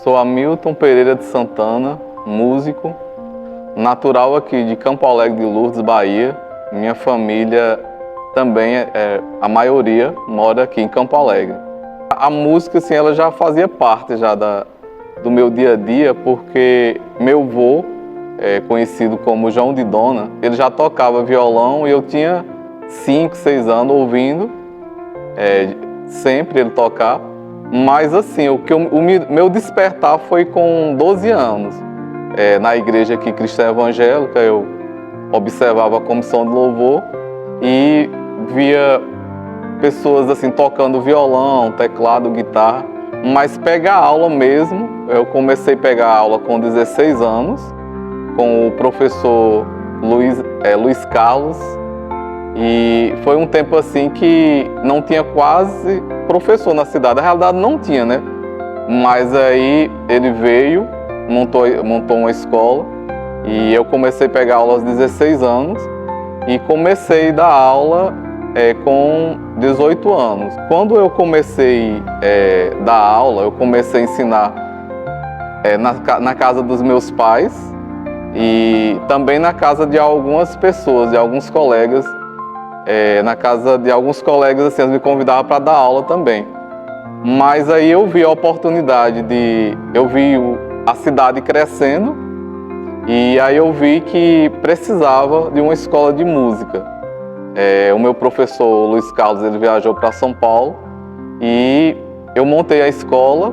Sou Hamilton Pereira de Santana, músico, natural aqui de Campo Alegre de Lourdes, Bahia. Minha família também, a maioria, mora aqui em Campo Alegre. A música, assim, ela já fazia parte já do meu dia a dia, porque meu avô, conhecido como João de Dona, ele já tocava violão e eu tinha 5, 6 anos ouvindo, sempre ele tocar. Mas assim, meu despertar foi com 12 anos. Na igreja aqui cristã evangélica, eu observava a comissão de louvor e via pessoas assim tocando violão, teclado, guitarra. Mas pegar aula mesmo, eu comecei a pegar aula com 16 anos, com o professor Luiz Carlos. E foi um tempo assim que não tinha quase professor na cidade. Na realidade não tinha, né? Mas aí ele veio, montou uma escola e eu comecei a pegar aula aos 16 anos e comecei a dar aula com 18 anos. Quando eu comecei a dar aula, eu comecei a ensinar na casa dos meus pais e também na casa de algumas pessoas, de alguns colegas. Na casa de alguns colegas, assim, eles me convidavam para dar aula também. Mas aí eu vi a oportunidade eu vi a cidade crescendo e aí eu vi que precisava de uma escola de música. O meu professor Luiz Carlos, ele viajou para São Paulo e eu montei a escola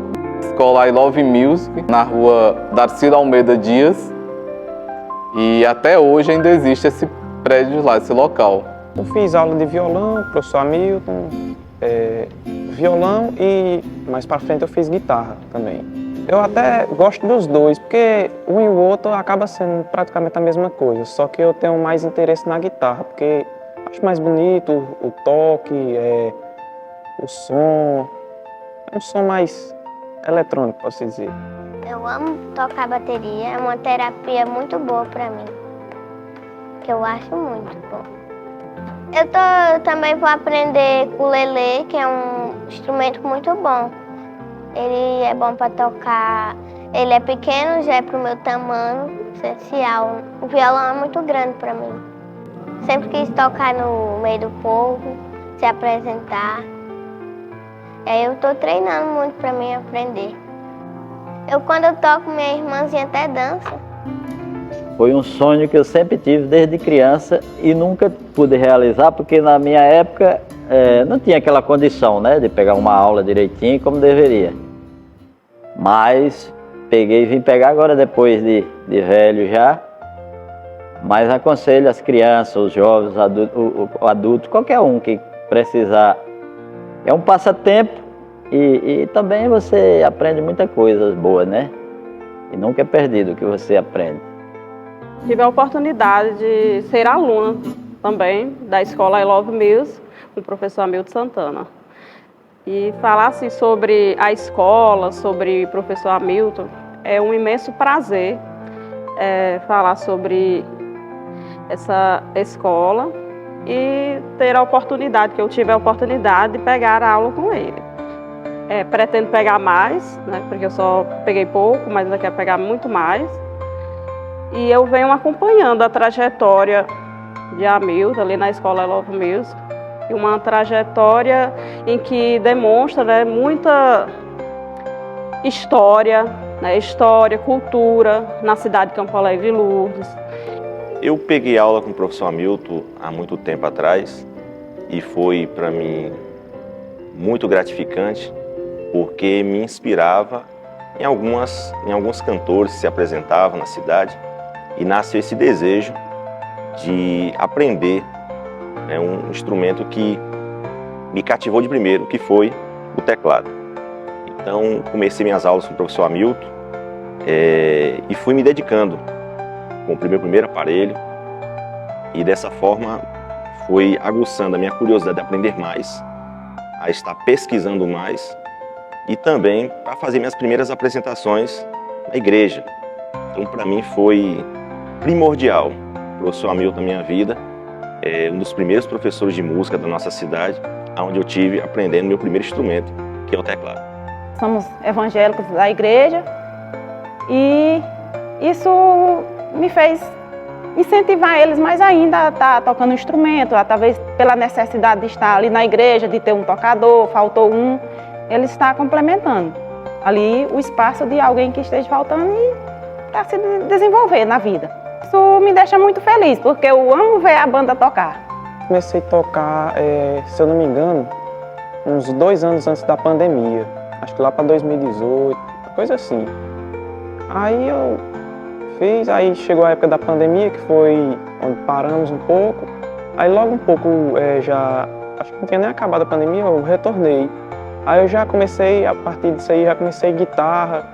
I Love Music, na rua Darcílio Almeida Dias, e até hoje ainda existe esse prédio lá, esse local. Eu fiz aula de violão, professor Hamilton, violão e mais para frente eu fiz guitarra também. Eu até gosto dos dois, porque um e o outro acaba sendo praticamente a mesma coisa, só que eu tenho mais interesse na guitarra, porque acho mais bonito o toque, o som, é um som mais eletrônico, posso dizer. Eu amo tocar bateria, é uma terapia muito boa para mim, que eu acho muito bom. Eu também vou aprender ukulele, que é um instrumento muito bom. Ele é bom para tocar, ele é pequeno, já é pro meu tamanho, essencial. O violão é muito grande para mim. Sempre quis tocar no meio do povo, se apresentar. Eu estou treinando muito para mim aprender. Quando eu toco, minha irmãzinha até dança. Foi um sonho que eu sempre tive desde criança e nunca pude realizar, porque na minha época não tinha aquela condição, né, de pegar uma aula direitinho como deveria. Mas vim pegar agora depois de velho já. Mas aconselho as crianças, os jovens, o adulto, qualquer um que precisar. É um passatempo e também você aprende muitas coisas boas, né? E nunca é perdido o que você aprende. Tive a oportunidade de ser aluna também da escola I Love Music, com o professor Hamilton Santana. E falar assim, sobre a escola, sobre o professor Hamilton, é um imenso prazer falar sobre essa escola e ter a oportunidade, que eu tive a oportunidade de pegar a aula com ele. Pretendo pegar mais, né, porque eu só peguei pouco, mas ainda quero pegar muito mais. E eu venho acompanhando a trajetória de Hamilton ali na escola I Love Music, e uma trajetória em que demonstra, né, muita história, cultura na cidade de Campo Alegre de Lourdes. Eu peguei aula com o professor Hamilton há muito tempo atrás e foi para mim muito gratificante, porque me inspirava em alguns cantores que se apresentavam na cidade. E nasceu esse desejo de aprender um instrumento que me cativou de primeiro, que foi o teclado. Então, comecei minhas aulas com o professor Hamilton e fui me dedicando com o primeiro aparelho. E dessa forma, fui aguçando a minha curiosidade de aprender mais, a estar pesquisando mais e também para fazer minhas primeiras apresentações na igreja. Então, para mim, foi primordial. O professor Hamilton na minha vida é um dos primeiros professores de música da nossa cidade, onde eu tive aprendendo meu primeiro instrumento, que é o teclado. somos evangélicos da igreja e isso me fez incentivar eles mais ainda a estar tocando instrumento, talvez pela necessidade de estar ali na igreja, de ter um tocador, faltou um, ele está complementando ali o espaço de alguém que esteja faltando e para se desenvolver na vida. Isso me deixa muito feliz, porque eu amo ver a banda tocar. Comecei a tocar, se eu não me engano, uns 2 anos antes da pandemia, acho que lá para 2018, coisa assim. Aí eu fiz, aí chegou a época da pandemia, que foi onde paramos um pouco. Aí logo um pouco, já, acho que não tinha nem acabado a pandemia, eu retornei. Aí eu já comecei, a partir disso aí, já comecei guitarra.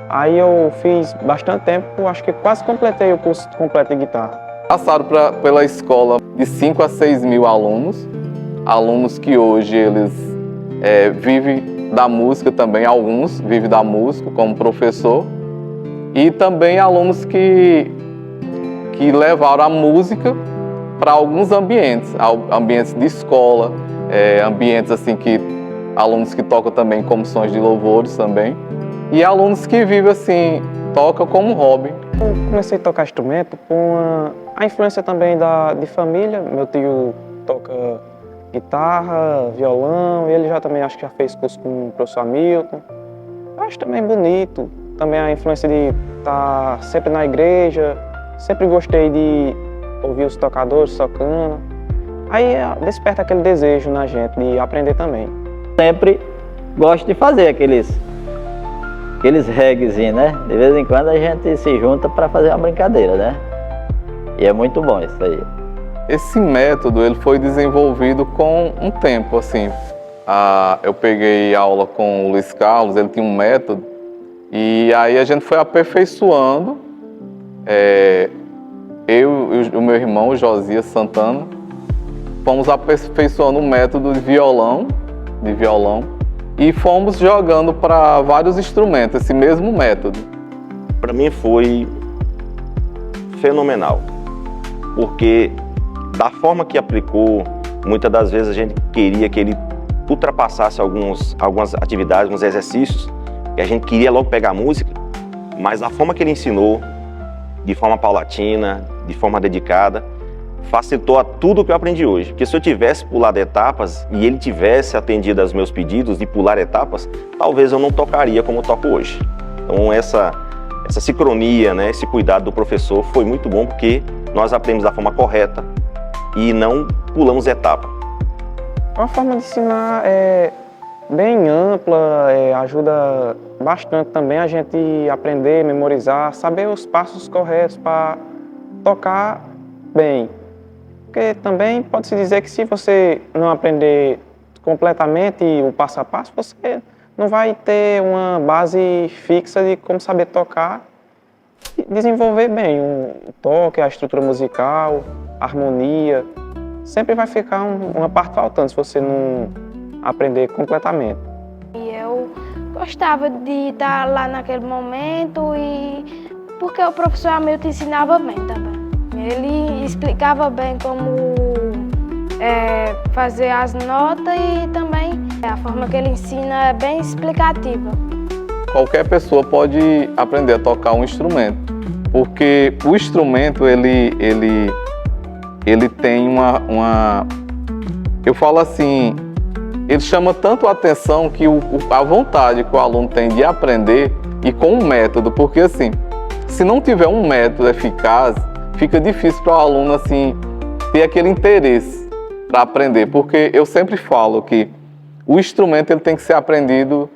Aí eu fiz bastante tempo, acho que quase completei o curso completo de guitarra. Passaram pela escola de 5 a 6 mil alunos, alunos que hoje eles vivem da música também, alguns vivem da música como professor, e também alunos que levaram a música para alguns ambientes, ambientes de escola, ambientes assim alunos que tocam também comissões de louvores também, e alunos que vivem assim, tocam como hobby. Eu comecei a tocar instrumento com a influência também de família. Meu tio toca guitarra, violão, ele já também acho que já fez curso com o professor Hamilton. Eu acho também bonito, também a influência de estar sempre na igreja, sempre gostei de ouvir os tocadores tocando. Aí desperta aquele desejo na gente de aprender também. Sempre gosto de fazer aqueles reguezinhos, né? De vez em quando a gente se junta para fazer uma brincadeira, né? E é muito bom isso aí. Esse método ele foi desenvolvido com um tempo, assim. Eu peguei aula com o Luiz Carlos, ele tinha um método, e aí a gente foi aperfeiçoando. Eu e o meu irmão, o Josias Santana, fomos aperfeiçoando o método de violão, e fomos jogando para vários instrumentos, esse mesmo método. Para mim foi fenomenal, porque da forma que aplicou, muitas das vezes a gente queria que ele ultrapassasse algumas atividades, alguns exercícios, e a gente queria logo pegar a música, mas da forma que ele ensinou, de forma paulatina, de forma dedicada, facilitou a tudo que eu aprendi hoje. Porque se eu tivesse pulado etapas e ele tivesse atendido aos meus pedidos de pular etapas, talvez eu não tocaria como eu toco hoje. Então essa sincronia, né, esse cuidado do professor foi muito bom, porque nós aprendemos da forma correta e não pulamos etapa. A forma de ensinar é bem ampla, ajuda bastante também a gente aprender, memorizar, saber os passos corretos para tocar bem. Porque também pode-se dizer que se você não aprender completamente o passo a passo, você não vai ter uma base fixa de como saber tocar e desenvolver bem o toque, a estrutura musical, a harmonia. Sempre vai ficar uma parte faltando se você não aprender completamente. E eu gostava de estar lá naquele momento e porque o professor Hamilton ensinava bem também. Ele explicava bem como fazer as notas e também a forma que ele ensina é bem explicativa. Qualquer pessoa pode aprender a tocar um instrumento, porque o instrumento ele tem eu falo assim, ele chama tanto a atenção que a vontade que o aluno tem de aprender e com um método, porque assim, se não tiver um método eficaz, fica difícil para o aluno assim, ter aquele interesse para aprender, porque eu sempre falo que o instrumento ele tem que ser aprendido,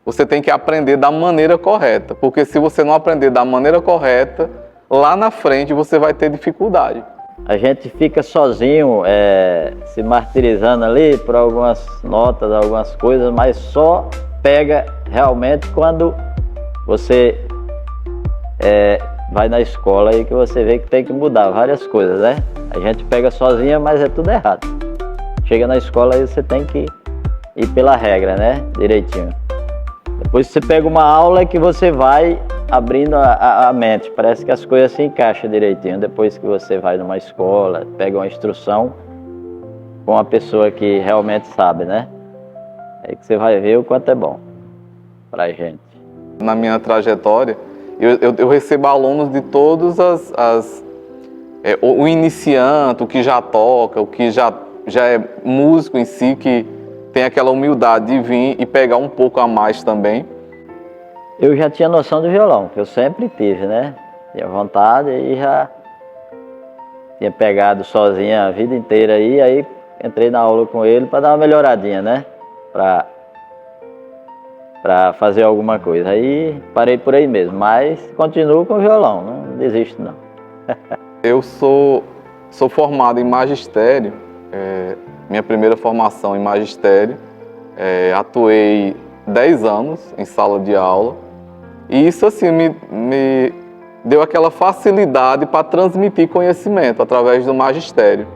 você tem que aprender da maneira correta, porque se você não aprender da maneira correta, lá na frente você vai ter dificuldade. A gente fica sozinho, se martirizando ali por algumas notas, algumas coisas, mas só pega realmente quando você vai na escola e que você vê que tem que mudar várias coisas, né? A gente pega sozinha, mas é tudo errado. Chega na escola e você tem que ir pela regra, né? Direitinho. Depois você pega uma aula que você vai abrindo a mente. Parece que as coisas se encaixam direitinho. Depois que você vai numa escola, pega uma instrução com uma pessoa que realmente sabe, né? Aí que você vai ver o quanto é bom. para a gente. Na minha trajetória, eu recebo alunos de todas o iniciante, o que já toca, o que já é músico em si, que tem aquela humildade de vir e pegar um pouco a mais também. Eu já tinha noção do violão, que eu sempre tive, né? Tinha vontade e já tinha pegado sozinho a vida inteira aí entrei na aula com ele para dar uma melhoradinha, né? Para fazer alguma coisa. Aí parei por aí mesmo, mas continuo com o violão, não desisto não. Eu sou formado em magistério, minha primeira formação em magistério, atuei 10 anos em sala de aula e isso assim me deu aquela facilidade para transmitir conhecimento através do magistério.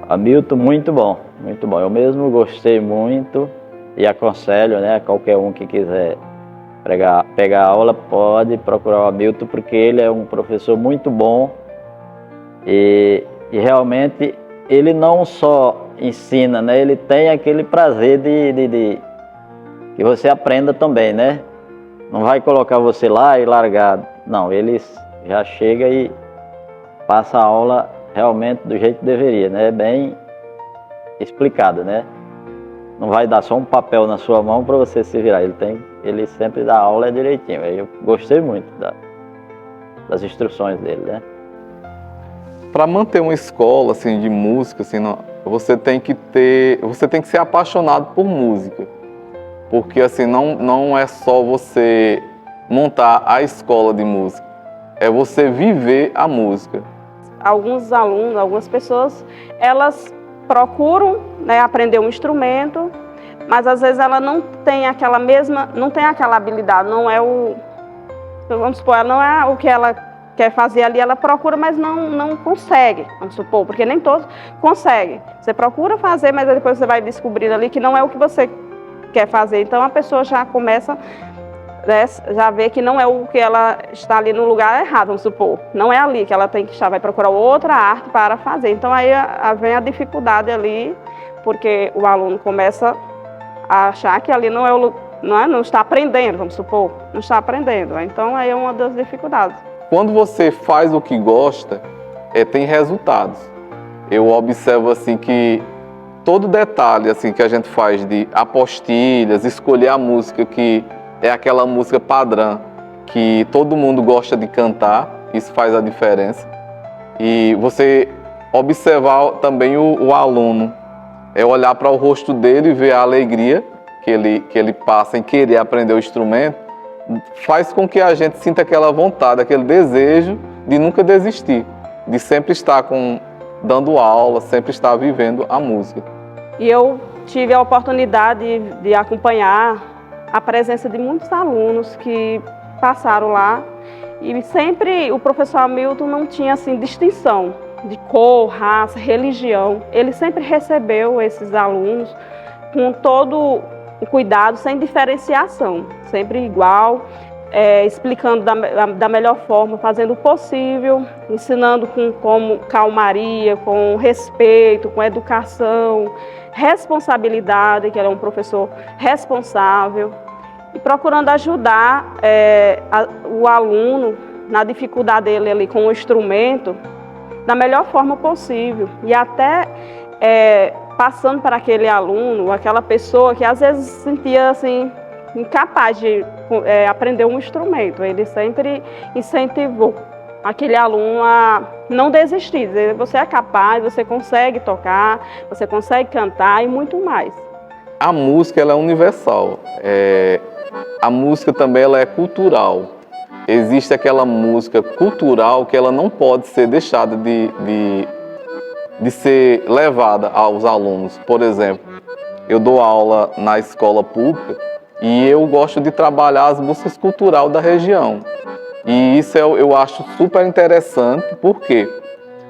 Hamilton, muito bom, muito bom. Eu mesmo gostei muito e aconselho, né, a qualquer um que quiser pegar aula, pode procurar o Hamilton, porque ele é um professor muito bom e realmente ele não só ensina, né, ele tem aquele prazer de que você aprenda também, né? Não vai colocar você lá e largar, não, ele já chega e passa a aula realmente do jeito que deveria, né? Bem explicado, né? Não vai dar só um papel na sua mão para você se virar. Ele sempre dá aula direitinho. Eu gostei muito das instruções dele, né? Para manter uma escola assim de música, assim, você tem que ser apaixonado por música, porque assim não é só você montar a escola de música, é você viver a música. Alguns alunos, algumas pessoas, elas procuram, né, aprender um instrumento, mas às vezes ela não tem aquela habilidade, vamos supor, ela não é o que ela quer fazer ali, ela procura, mas não consegue, vamos supor, porque nem todos conseguem. Você procura fazer, mas depois você vai descobrir ali que não é o que você quer fazer, então a pessoa já começa, né, já vê que não é o que ela está ali no lugar errado, vamos supor. Não é ali que ela tem que estar, vai procurar outra arte para fazer. Então aí vem a dificuldade ali, porque o aluno começa a achar que ali não está aprendendo, vamos supor, não está aprendendo. Então aí é uma das dificuldades. Quando você faz o que gosta, tem resultados. Eu observo assim que todo detalhe assim que a gente faz de apostilhas, escolher a música que é aquela música padrão que todo mundo gosta de cantar, isso faz a diferença. E você observar também o aluno, olhar para o rosto dele e ver a alegria que ele passa em querer aprender o instrumento, faz com que a gente sinta aquela vontade, aquele desejo de nunca desistir, de sempre estar dando aula, sempre estar vivendo a música. E eu tive a oportunidade de acompanhar a presença de muitos alunos que passaram lá e sempre o professor Hamilton não tinha assim distinção de cor, raça, religião. Ele sempre recebeu esses alunos com todo o cuidado, sem diferenciação, sempre igual, explicando da melhor forma, fazendo o possível, ensinando com calmaria, com respeito, com educação, responsabilidade, que ele é um professor responsável, e procurando ajudar o aluno na dificuldade dele ali com o instrumento da melhor forma possível, e até passando para aquele aluno, aquela pessoa que às vezes se sentia assim incapaz de aprender um instrumento. Ele sempre incentivou aquele aluno a não desistir, dizer, você é capaz, você consegue tocar, você consegue cantar e muito mais. A música ela é universal, a música também ela é cultural. Existe aquela música cultural que ela não pode ser deixada de ser levada aos alunos. Por exemplo, eu dou aula na escola pública e eu gosto de trabalhar as músicas culturais da região. E isso eu acho super interessante. Por quê?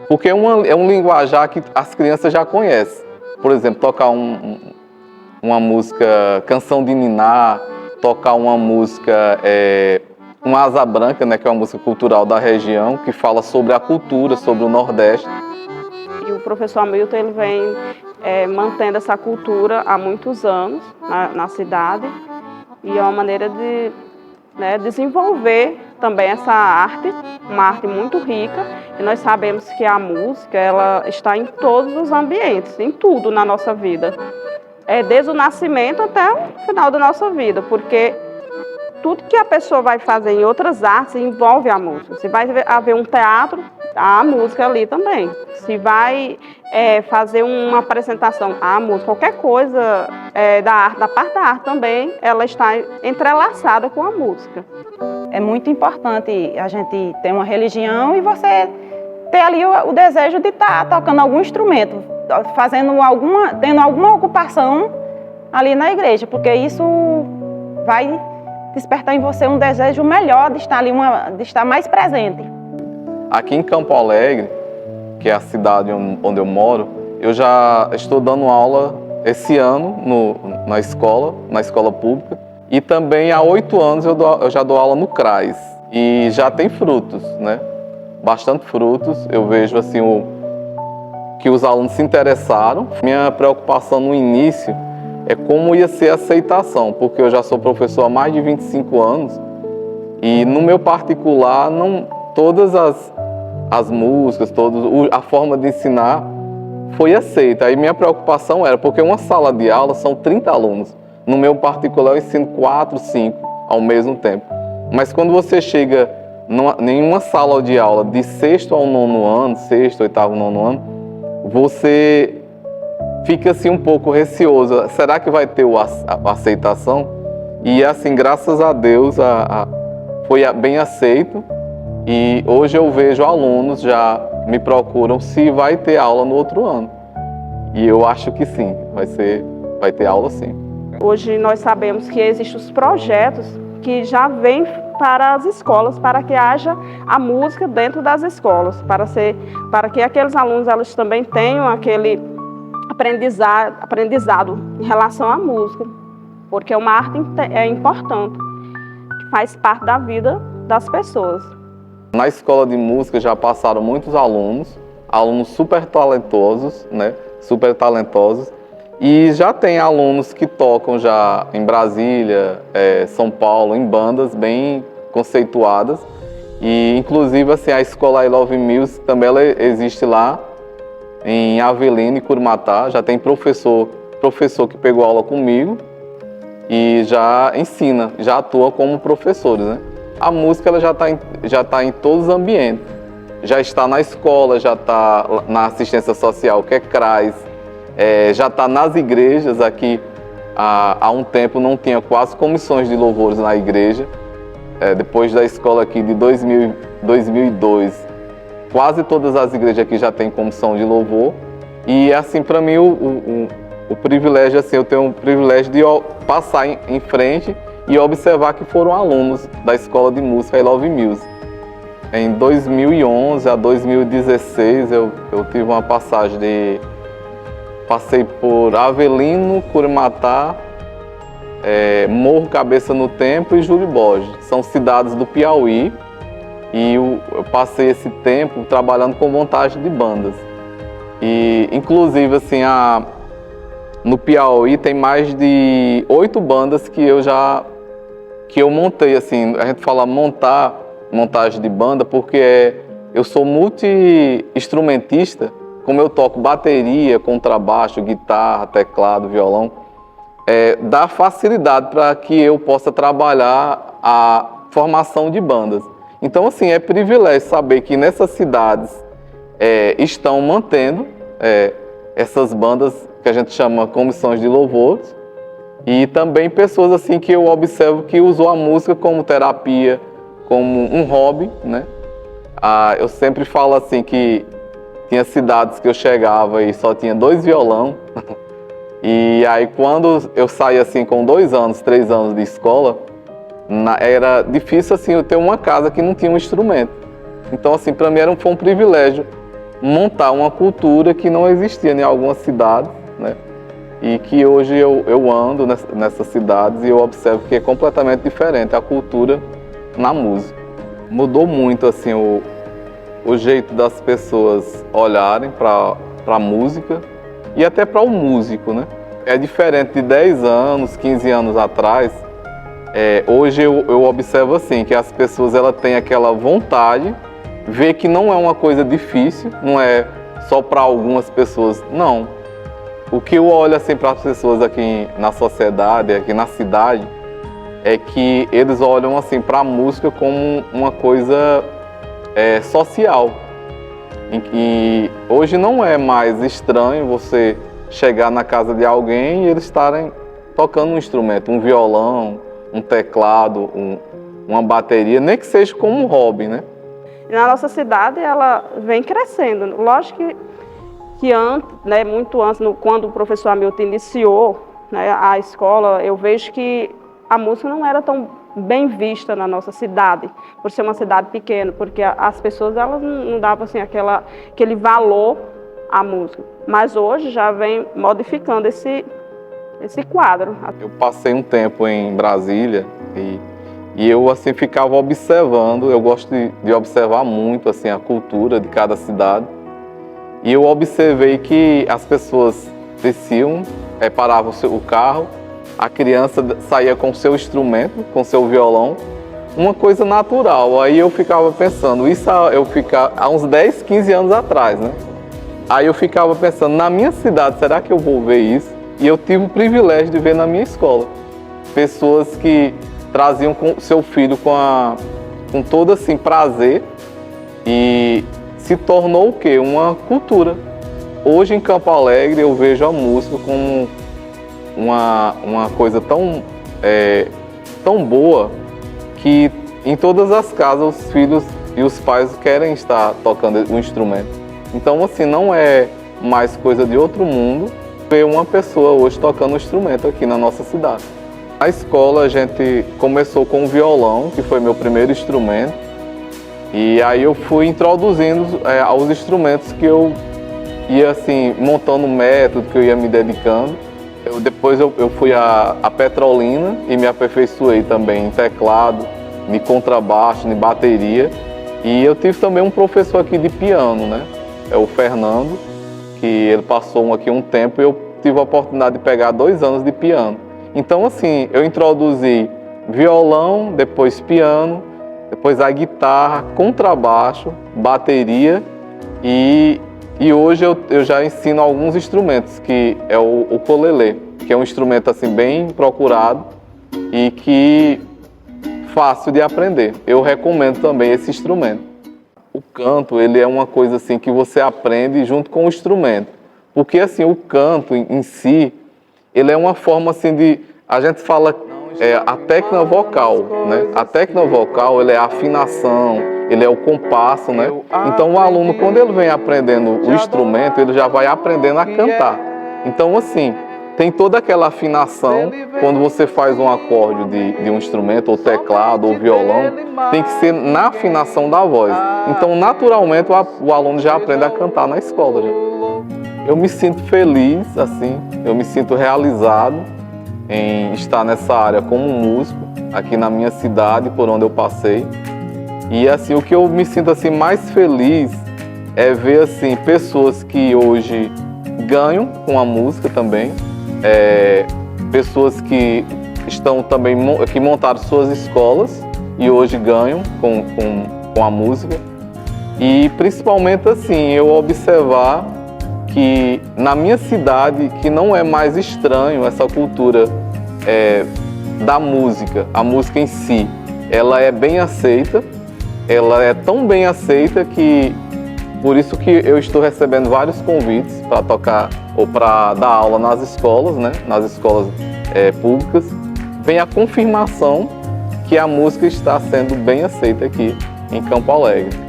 Porque é um linguajar que as crianças já conhecem. Por exemplo, tocar uma música Canção de Niná, tocar uma música uma Asa Branca, né, que é uma música cultural da região, que fala sobre a cultura, sobre o Nordeste. E o professor Hamilton ele vem mantendo essa cultura há muitos anos na cidade. E é uma maneira de, né, desenvolver também essa arte, uma arte muito rica. E nós sabemos que a música, ela está em todos os ambientes, em tudo na nossa vida. Desde o nascimento até o final da nossa vida, porque tudo que a pessoa vai fazer em outras artes envolve a música. Se vai haver um teatro, há a música ali também. Se vai fazer uma apresentação, há a música. Qualquer coisa da arte, da parte da arte também, ela está entrelaçada com a música. É muito importante a gente ter uma religião e você ter ali o desejo de estar tocando algum instrumento, tendo alguma ocupação ali na igreja, porque isso vai despertar em você um desejo melhor de estar ali, de estar mais presente. Aqui em Campo Alegre, que é a cidade onde eu moro, eu já estou dando aula esse ano na escola pública, e também há 8 anos eu já dou aula no CRAS, e já tem frutos, né? Bastante frutos. Eu vejo assim que os alunos se interessaram. Minha preocupação no início é como ia ser a aceitação, porque eu já sou professor há mais de 25 anos e no meu particular todas as músicas, a forma de ensinar foi aceita. Aí minha preocupação era, porque uma sala de aula são 30 alunos, no meu particular eu ensino 4, 5 ao mesmo tempo. Mas quando você chega em uma sala de aula de 6º ao 9º ano, 6º, 8º, 9º ano, você fica assim um pouco receoso. Será que vai ter a aceitação? E assim, graças a Deus, foi bem aceito. E hoje eu vejo alunos já me procuram se vai ter aula no outro ano. E eu acho que sim, vai ter aula sim. Hoje nós sabemos que existem os projetos que já vêm para as escolas, para que haja a música dentro das escolas, para que aqueles alunos eles também tenham aquele aprendizado em relação à música, porque é uma arte importante, que faz parte da vida das pessoas. Na escola de música já passaram muitos alunos super talentosos, né? Super talentosos, e já tem alunos que tocam já em Brasília, São Paulo, em bandas bem conceituadas. E inclusive assim, a escola I Love Music também ela existe lá em Avelino e Curumatá. Já tem professor que pegou aula comigo e já ensina, já atua como professores, né? A música ela já tá em todos os ambientes. Já está na escola, já está na assistência social, que é CRAS, já está nas igrejas. Aqui há um tempo não tinha quase comissões de louvores na igreja. Depois da escola aqui de 2002, quase todas as igrejas aqui já têm comissão de louvor. E assim, para mim, o privilégio, assim, eu tenho o privilégio de passar em frente e observar que foram alunos da escola de música I Love Music. Em 2011 a 2016, eu tive uma passagem passei por Avelino, Curumatá, Morro Cabeça no Tempo e Júlio Borges. São cidades do Piauí e eu passei esse tempo trabalhando com montagem de bandas. E inclusive assim, no Piauí tem mais de 8 bandas que eu montei. Assim, a gente fala montagem de banda porque eu sou multi-instrumentista, como eu toco bateria, contrabaixo, guitarra, teclado, violão, dá facilidade para que eu possa trabalhar a formação de bandas. Então, assim, é privilégio saber que nessas cidades estão mantendo essas bandas que a gente chama comissões de louvores, e também pessoas assim que eu observo que usou a música como terapia, como um hobby, né? Eu sempre falo assim que tinha cidades que eu chegava e só tinha 2 violão. E aí quando eu saí assim com 2 anos, 3 anos de escola, era difícil assim eu ter uma casa que não tinha um instrumento. Então assim, para mim foi um privilégio montar uma cultura que não existia em algumas cidades, né? E que hoje eu ando nessas cidades e eu observo que é completamente diferente a cultura na música. Mudou muito assim o jeito das pessoas olharem para a música e até para o músico, né? É diferente de 10 anos, 15 anos atrás, hoje eu observo assim, que as pessoas ela têm aquela vontade, vê que não é uma coisa difícil, não é só para algumas pessoas, não. O que eu olho assim para as pessoas aqui na sociedade, aqui na cidade, é que eles olham assim para a música como uma coisa social. E hoje não é mais estranho você chegar na casa de alguém e eles estarem tocando um instrumento, um violão, um teclado, uma bateria, nem que seja como um hobby, né? Na nossa cidade, ela vem crescendo. Lógico que antes, né, muito antes, quando o professor Hamilton iniciou, né, a escola, eu vejo que a música não era tão bem vista na nossa cidade, por ser uma cidade pequena, porque as pessoas elas não davam assim, aquele valor à música. Mas hoje já vem modificando esse quadro. Eu passei um tempo em Brasília e eu assim ficava observando, eu gosto de observar muito assim a cultura de cada cidade. E eu observei que as pessoas desciam, paravam o carro, a criança saía com seu instrumento, com seu violão, uma coisa natural. Aí eu ficava pensando, isso há uns 10, 15 anos atrás, né? Aí eu ficava pensando, na minha cidade, será que eu vou ver isso? E eu tive o privilégio de ver na minha escola. Pessoas que traziam com seu filho com todo assim, prazer e se tornou o quê? Uma cultura. Hoje em Campo Alegre eu vejo a música como uma coisa tão boa que em todas as casas os filhos e os pais querem estar tocando o instrumento. Então assim, não é mais coisa de outro mundo ver uma pessoa hoje tocando um instrumento aqui na nossa cidade. Na escola a gente começou com o violão, que foi meu primeiro instrumento, e aí eu fui introduzindo aos instrumentos que eu ia assim, montando um método, que eu ia me dedicando. Depois eu fui a Petrolina e me aperfeiçoei também em teclado, em contrabaixo, em bateria. E eu tive também um professor aqui de piano, né? É o Fernando, que ele passou aqui um tempo e eu tive a oportunidade de pegar 2 anos de piano. Então assim, eu introduzi violão, depois piano, depois a guitarra, contrabaixo, bateria e hoje eu já ensino alguns instrumentos, que é o ukulele, que é um instrumento assim bem procurado e que fácil de aprender. Eu recomendo também esse instrumento. O canto, ele é uma coisa assim que você aprende junto com o instrumento. Porque assim, o canto em si, ele é uma forma assim de, a gente fala a técnica vocal, né? A técnica vocal, ele é a afinação, ele é o compasso, né? Então o aluno, quando ele vem aprendendo o instrumento, ele já vai aprendendo a cantar. Então assim, tem toda aquela afinação, quando você faz um acorde de um instrumento, ou teclado, ou violão, tem que ser na afinação da voz. Então naturalmente o aluno já aprende a cantar na escola. Eu me sinto feliz, assim, eu me sinto realizado em estar nessa área como músico, aqui na minha cidade, por onde eu passei. E assim, o que eu me sinto assim mais feliz é ver assim pessoas que hoje ganham com a música também, pessoas que estão também que montaram suas escolas e hoje ganham com a música. E principalmente assim, eu observar que na minha cidade, que não é mais estranho essa cultura da música, a música em si, ela é bem aceita, ela é tão bem aceita que, por isso que eu estou recebendo vários convites para tocar ou para dar aula nas escolas, né, nas escolas públicas, vem a confirmação que a música está sendo bem aceita aqui em Campo Alegre.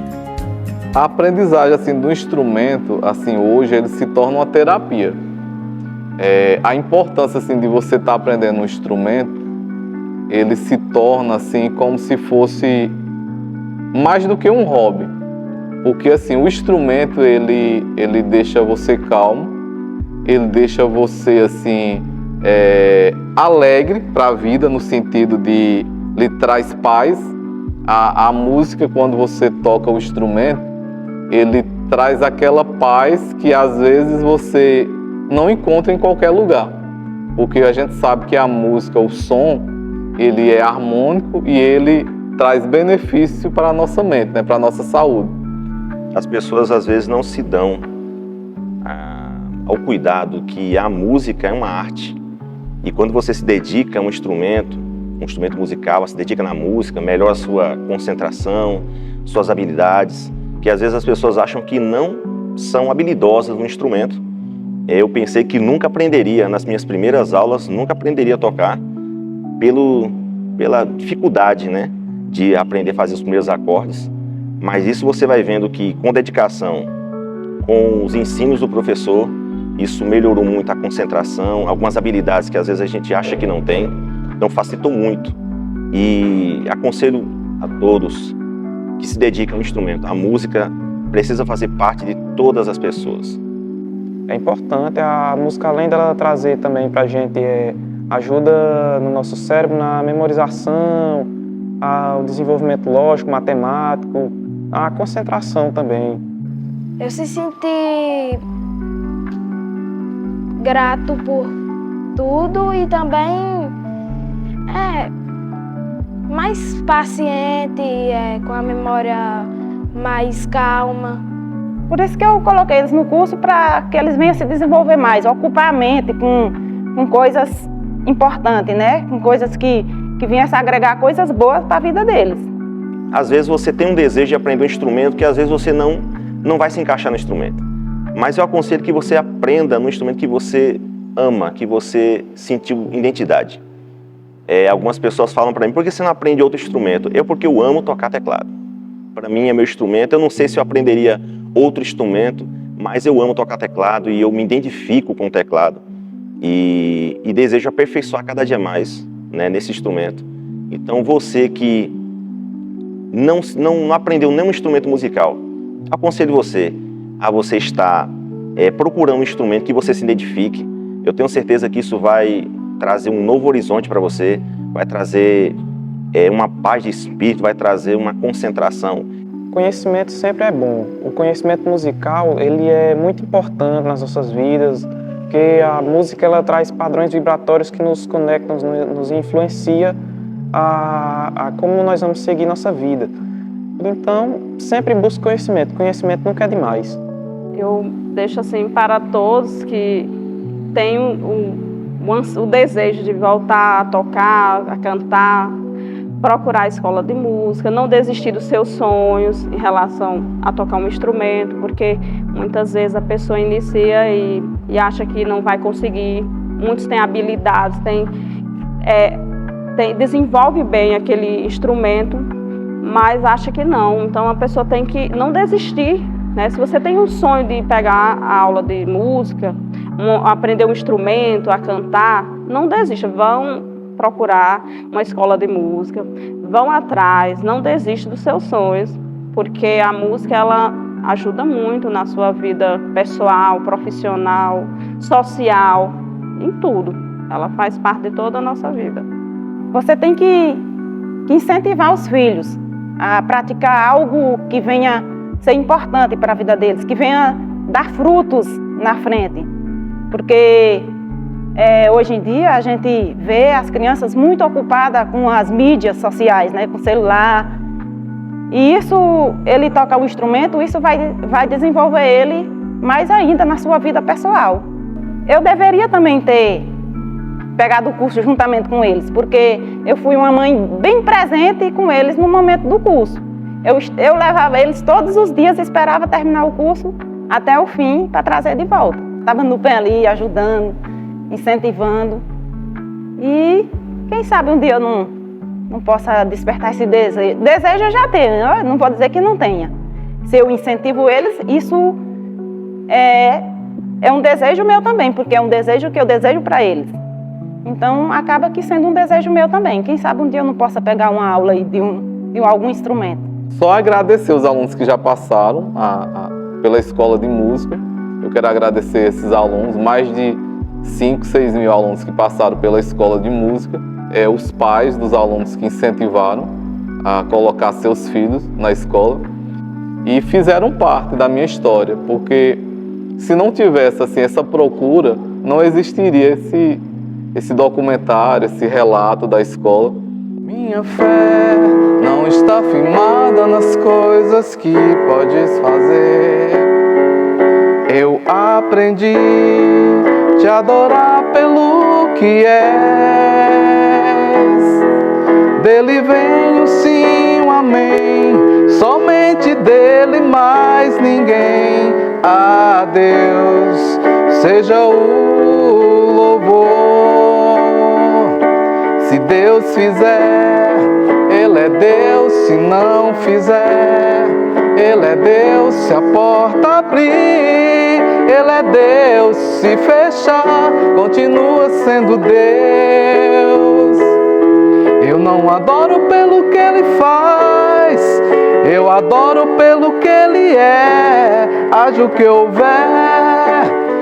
A aprendizagem assim, do instrumento, assim, hoje, ele se torna uma terapia. A importância assim, de você estar aprendendo um instrumento, ele se torna assim, como se fosse mais do que um hobby. Porque assim, o instrumento, ele deixa você calmo, ele deixa você assim, alegre para a vida, no sentido de lhe traz paz. A música, quando você toca o instrumento, ele traz aquela paz que às vezes você não encontra em qualquer lugar. Porque a gente sabe que a música, o som, ele é harmônico e ele traz benefício para a nossa mente, né, para a nossa saúde. As pessoas às vezes não se dão ao cuidado que a música é uma arte. E quando você se dedica a um instrumento musical, se dedica na música, melhora a sua concentração, suas habilidades, que às vezes as pessoas acham que não são habilidosas no instrumento. Eu pensei que nunca aprenderia, nas minhas primeiras aulas, nunca aprenderia a tocar pela dificuldade, né, de aprender a fazer os primeiros acordes. Mas isso você vai vendo que com dedicação, com os ensinos do professor, isso melhorou muito a concentração, algumas habilidades que às vezes a gente acha que não tem, então facilitou muito. E aconselho a todos que se dedicam ao instrumento. A música precisa fazer parte de todas as pessoas. É importante, a música além dela trazer também pra gente, ajuda no nosso cérebro na memorização, ao desenvolvimento lógico, matemático, a concentração também. Eu se senti grato por tudo e também mais paciente, com a memória mais calma. Por isso que eu coloquei eles no curso, para que eles venham se desenvolver mais, ocupar a mente com coisas importantes, né? Com coisas que viessem agregar coisas boas para a vida deles. Às vezes você tem um desejo de aprender um instrumento que às vezes você não vai se encaixar no instrumento. Mas eu aconselho que você aprenda no instrumento que você ama, que você sentiu identidade. Algumas pessoas falam para mim, por que você não aprende outro instrumento? Porque eu amo tocar teclado. Para mim é meu instrumento, eu não sei se eu aprenderia outro instrumento, mas eu amo tocar teclado e eu me identifico com o teclado. E desejo aperfeiçoar cada dia mais, né, nesse instrumento. Então você que não aprendeu nenhum instrumento musical, aconselho você a você estar procurando um instrumento que você se identifique. Eu tenho certeza que isso vai trazer um novo horizonte para você, vai trazer uma paz de espírito, vai trazer uma concentração. Conhecimento sempre é bom. O conhecimento musical, ele é muito importante nas nossas vidas, porque a música ela traz padrões vibratórios que nos conectam, nos influencia a como nós vamos seguir nossa vida. Então, sempre busque conhecimento. Conhecimento nunca é demais. Eu deixo assim para todos que têm o desejo de voltar a tocar, a cantar, procurar a escola de música, não desistir dos seus sonhos em relação a tocar um instrumento, porque muitas vezes a pessoa inicia e acha que não vai conseguir. Muitos têm habilidades, desenvolve bem aquele instrumento, mas acha que não. Então a pessoa tem que não desistir, né? Se você tem um sonho de pegar a aula de música, aprender um instrumento, a cantar, não desista. Vão procurar uma escola de música, vão atrás, não desista dos seus sonhos, porque a música ela ajuda muito na sua vida pessoal, profissional, social, em tudo. Ela faz parte de toda a nossa vida. Você tem que incentivar os filhos a praticar algo que venha ser importante para a vida deles, que venha dar frutos na frente. Porque hoje em dia a gente vê as crianças muito ocupadas com as mídias sociais, né, com o celular. E isso, ele toca o instrumento, isso vai desenvolver ele mais ainda na sua vida pessoal. Eu deveria também ter pegado o curso juntamente com eles, porque eu fui uma mãe bem presente com eles no momento do curso. Eu levava eles todos os dias, esperava terminar o curso até o fim para trazer de volta. Estava no pé ali, ajudando, incentivando. E quem sabe um dia eu não possa despertar esse desejo. Desejo eu já tenho, eu não vou dizer que não tenha. Se eu incentivo eles, isso é um desejo meu também, porque é um desejo que eu desejo para eles. Então, acaba que sendo um desejo meu também. Quem sabe um dia eu não possa pegar uma aula aí de algum instrumento. Só agradecer os alunos que já passaram pela escola de música. Eu quero agradecer esses alunos, mais de 5, 6 mil alunos que passaram pela escola de música. Os pais dos alunos que incentivaram a colocar seus filhos na escola e fizeram parte da minha história, porque se não tivesse assim, essa procura, não existiria esse documentário, esse relato da escola. Minha fé não está firmada nas coisas que podes fazer. Eu aprendi te adorar pelo que és. Dele vem o sim, o amém, somente dele, mais ninguém. A Deus seja o louvor. Se Deus fizer, Ele é Deus. Se não fizer, Ele é Deus. Se a porta abrir, Ele é Deus. Se fechar, continua sendo Deus. Eu não adoro pelo que Ele faz, eu adoro pelo que Ele é. Haja o que houver,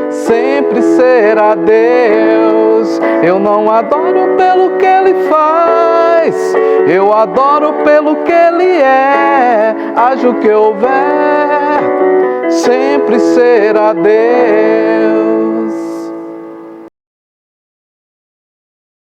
sempre será Deus. Eu não adoro pelo que Ele faz, eu adoro pelo que Ele é. Haja o que houver, sempre será Deus.